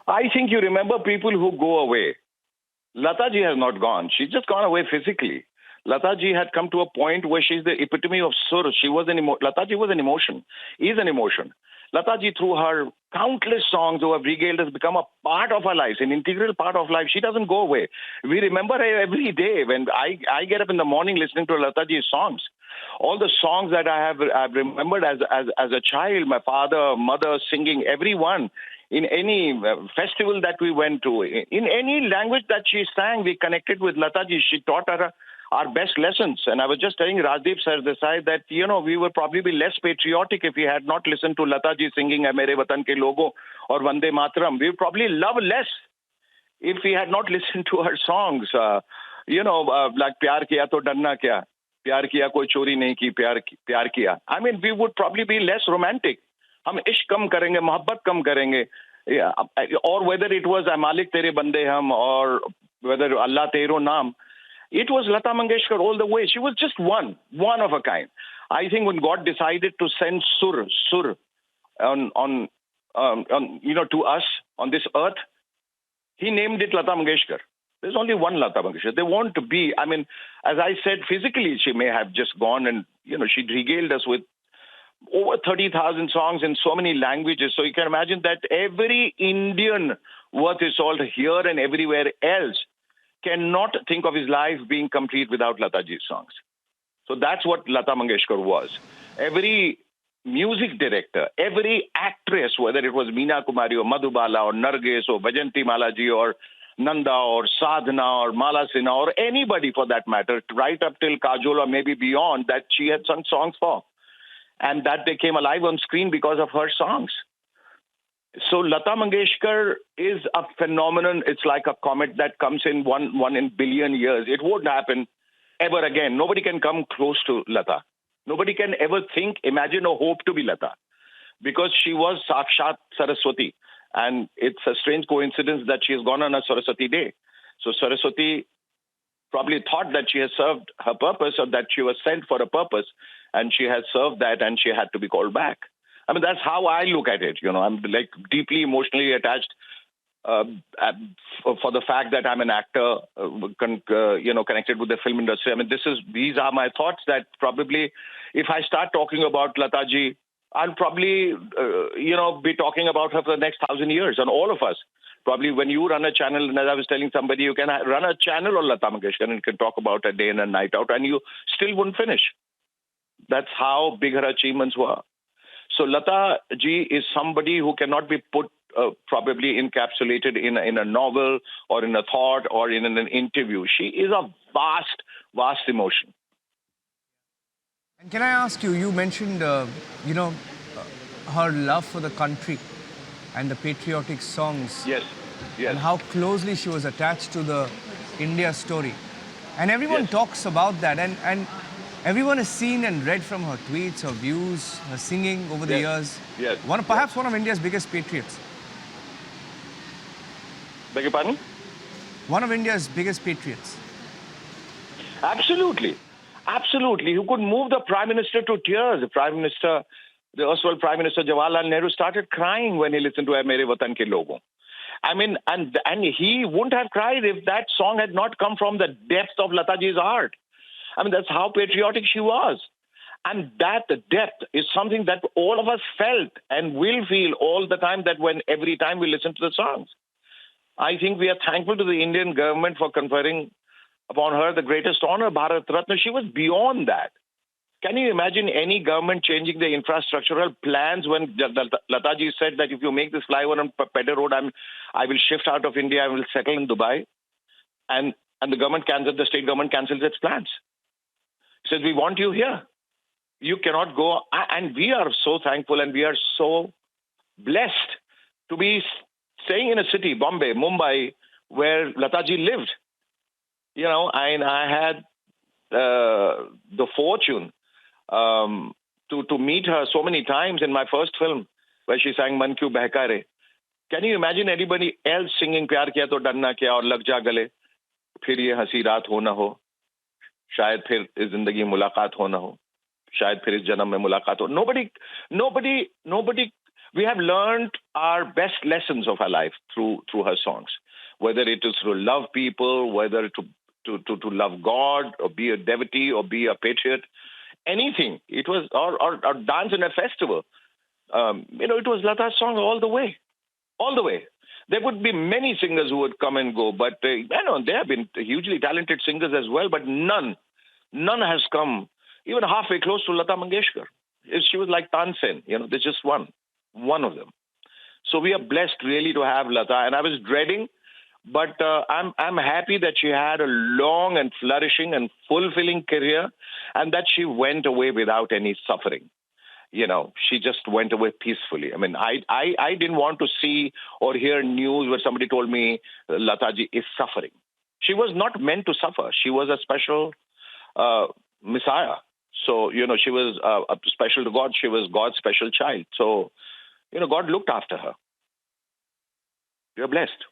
I think you remember people who go away. Lata ji has not gone. She's just gone away physically. Lata ji had come to a point where she's the epitome of sur. She was Lata ji was an emotion, is an emotion. Lata ji, through her countless songs who have regaled, has become a part of our lives, an integral part of life. She doesn't go away. We remember her every day. When I get up in the morning listening to Lata ji's songs, all the songs that I've remembered as a child, my father, mother singing, everyone in any festival that we went to, in any language that she sang, we connected with Lata ji. She taught her our best lessons. And I was just telling Rajdeep sir this side that, we would probably be less patriotic if we had not listened to Lata ji singing "Hai Mere Watan Ke Logo" or "Vande Mataram." We would probably love less if we had not listened to her songs. Like "Pyar Kiya To Darna Kya," "Pyar Kiya Koi Chori Nahi Ki, Pyar Kiya." I mean, we would probably be less romantic. हम इश्क कम करेंगे, मोहब्बत कम करेंगे. Or whether it was "Malik Tere Bande Hum" or whether "Allah Tero Naam," it was Lata Mangeshkar all the way. She was just one of a kind. I think when God decided to send sur on to us on this earth, He named it Lata Mangeshkar. There's only one Lata Mangeshkar. There won't be. I mean, as I said, physically she may have just gone and she regaled us with over 30,000 songs in so many languages. So you can imagine that every Indian worth his salt here and everywhere else cannot think of his life being complete without Lataji's songs. So that's what Lata Mangeshkar was. Every music director, every actress, whether it was Meena Kumari or Madhubala or Nargis or Vajanti Malaji or Nanda or Sadhana or Mala Sinha or anybody for that matter, right up till Kajol or maybe beyond, that she had sung songs for. And that they came alive on screen because of her songs. So Lata Mangeshkar is a phenomenon. It's like a comet that comes in one in billion years. It won't happen ever again. Nobody can come close to Lata. Nobody can ever think, imagine or hope to be Lata. Because she was Sakshat Saraswati. And it's a strange coincidence that she has gone on a Saraswati day. So Saraswati probably thought that she has served her purpose or that she was sent for a purpose. And she has served that and she had to be called back. I mean, that's how I look at it. I'm like deeply emotionally attached for the fact that I'm an actor, connected with the film industry. I mean, these are my thoughts that probably if I start talking about Lata ji, I'll probably, be talking about her for the next 1,000 years, and all of us. Probably when you run a channel, and as I was telling somebody, you can run a channel on Lata Mangeshkar and you can talk about her day in and night out, and you still wouldn't finish. That's how big her achievements were. So Lata ji is somebody who cannot be put probably encapsulated in a novel or in a thought or in an interview. She is a vast emotion. And can I ask you, you mentioned, her love for the country and the patriotic songs. Yes. And how closely she was attached to the India story. And everyone talks about that. And everyone has seen and read from her tweets, her views, her singing over the years. Yes. Perhaps one of India's biggest patriots. Beg your pardon? One of India's biggest patriots. Absolutely. Who could move the Prime Minister to tears. The erstwhile Prime Minister Jawaharlal Nehru started crying when he listened to "Hai Mere Watan Ke Logo." I mean, and he wouldn't have cried if that song had not come from the depth of Lataji's heart. I mean, that's how patriotic she was. And that depth is something that all of us felt and will feel all the time, that every time we listen to the songs. I think we are thankful to the Indian government for conferring upon her the greatest honor, Bharat Ratna. She was beyond that. Can you imagine any government changing the infrastructural plans when Lataji said that if you make this flyover on Pedder Road, I will shift out of India, I will settle in Dubai. And the state government cancels its plans. Says, we want you here. You cannot go. And we are so thankful and we are so blessed to be staying in a city, Bombay, Mumbai, where Lataji lived. I had the fortune to meet her so many times in my first film, where she sang "Man Kyun Behka Re." Can you imagine anybody else singing "Pyar Kiya To Darna Kya" or "Lag Ja Gale"? फिर ये हंसी रात हो ना हो, शायद फिर इस जिंदगी मुलाकात हो ना हो, शायद फिर इस जन्म में मुलाकात हो. Nobody We have learned our best lessons of our life through her songs, whether it is to love people, whether to love God, or be a devotee, or be a patriot, anything. It was or dance in a festival. It was Lata's song all the way. There would be many singers who would come and go, but there have been hugely talented singers as well, but none has come even halfway close to Lata Mangeshkar. She was like Tansen, there's just one of them. So we are blessed really to have Lata, and I was dreading, but I'm happy that she had a long and flourishing and fulfilling career, and that she went away without any suffering. She just went away peacefully. I mean, I didn't want to see or hear news where somebody told me Lataji is suffering. She was not meant to suffer. She was a special Messiah. So, she was special to God. She was God's special child. So, God looked after her. You're blessed.